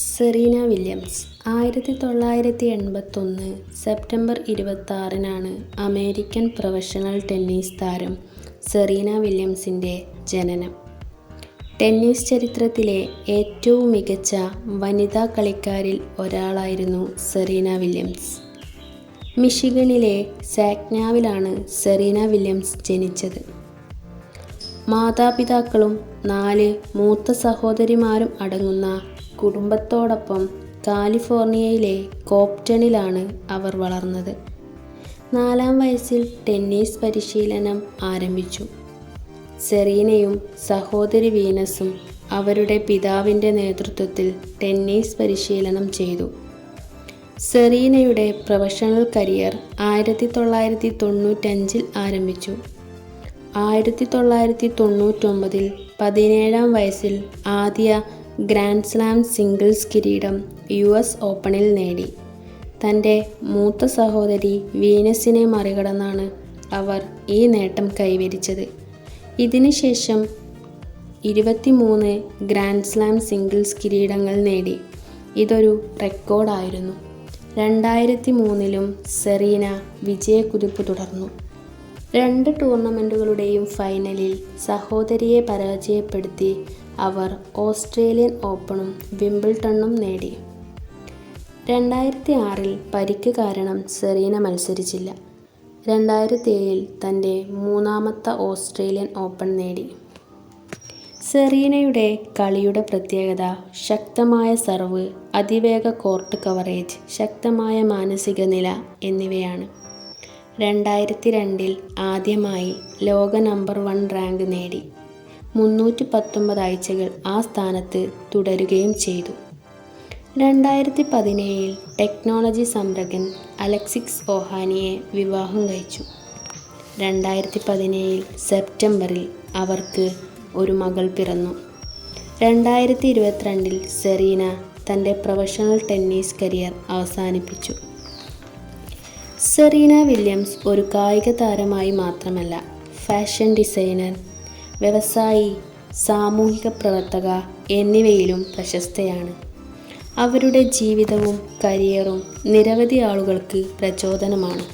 Serena Williams 1981 September 26-നാണ് American professional tennis താരം Serena വില്യംസിൻ്റെ ജനനം. ടെന്നീസ് ചരിത്രത്തിലെ ഏറ്റവും മികച്ച വനിതാ കളിക്കാരിൽ ഒരാളായിരുന്നു സെറീന വില്യംസ്. മിഷിഗണിലെ സാഗ്നാവിലാണ് സെറീന വില്യംസ് ജനിച്ചത്. മാതാപിതാക്കളും 4 മൂത്ത സഹോദരിമാരും അടങ്ങുന്ന കുടുംബത്തോടൊപ്പം കാലിഫോർണിയയിലെ കോപ്റ്റണിലാണ് അവർ വളർന്നത്. 4-ാം വയസ്സിൽ ടെന്നീസ് പരിശീലനം ആരംഭിച്ചു. സെറീനയും സഹോദരി വീനസും അവരുടെ പിതാവിൻ്റെ നേതൃത്വത്തിൽ ടെന്നീസ് പരിശീലനം ചെയ്തു. സെറീനയുടെ പ്രൊഫഷണൽ കരിയർ 1995-ൽ ആരംഭിച്ചു. 1999-ൽ 17-ാം വയസ്സിൽ ആദ്യ ഗ്രാൻഡ് സ്ലാം സിംഗിൾസ് കിരീടം US ഓപ്പണിൽ നേടി. തൻ്റെ മൂത്ത സഹോദരി വീനസിനെ മറികടന്നാണ് അവർ ഈ നേട്ടം കൈവരിച്ചത്. ഇതിനുശേഷം 23 ഗ്രാൻഡ് സ്ലാം സിംഗിൾസ് കിരീടങ്ങൾ നേടി. ഇതൊരു റെക്കോർഡായിരുന്നു. 2003-ലും സെറീന വിജയക്കുതിപ്പ് തുടർന്നു. 2 ടൂർണമെൻറ്റുകളുടെയും ഫൈനലിൽ സഹോദരിയെ പരാജയപ്പെടുത്തി അവർ ഓസ്ട്രേലിയൻ ഓപ്പണും വിംബിൾട്ടണും നേടി. 2006-ൽ പരിക്ക് കാരണം സെറീന മത്സരിച്ചില്ല. 2007-ൽ തൻ്റെ 3-ാമത്തെ ഓസ്ട്രേലിയൻ ഓപ്പൺ നേടി. സെറീനയുടെ കളിയുടെ പ്രത്യേകത ശക്തമായ സർവ്, അതിവേഗ കോർട്ട് കവറേജ്, ശക്തമായ മാനസിക നില എന്നിവയാണ്. 2002-ൽ ആദ്യമായി ലോക നമ്പർ 1 റാങ്ക് നേടി. 319 ആഴ്ചകൾ ആ സ്ഥാനത്ത് തുടരുകയും ചെയ്തു. 2017-ൽ ടെക്നോളജി സംരംഭകൻ അലക്സിസ് ഓഹാനിയെ വിവാഹം കഴിച്ചു. 2017 സെപ്റ്റംബറിൽ അവർക്ക് ഒരു മകൾ പിറന്നു. 2022-ൽ സെറീന തൻ്റെ പ്രൊഫഷണൽ ടെന്നീസ് കരിയർ അവസാനിപ്പിച്ചു. സെറീന വില്യംസ് ഒരു കായിക താരമായി മാത്രമല്ല, ഫാഷൻ ഡിസൈനർ, വ്യവസായി, സാമൂഹിക പ്രവർത്തക എന്നിവയിലും പ്രശസ്തയാണ്. അവരുടെ ജീവിതവും കരിയറും നിരവധി ആളുകൾക്ക് പ്രചോദനമാണ്.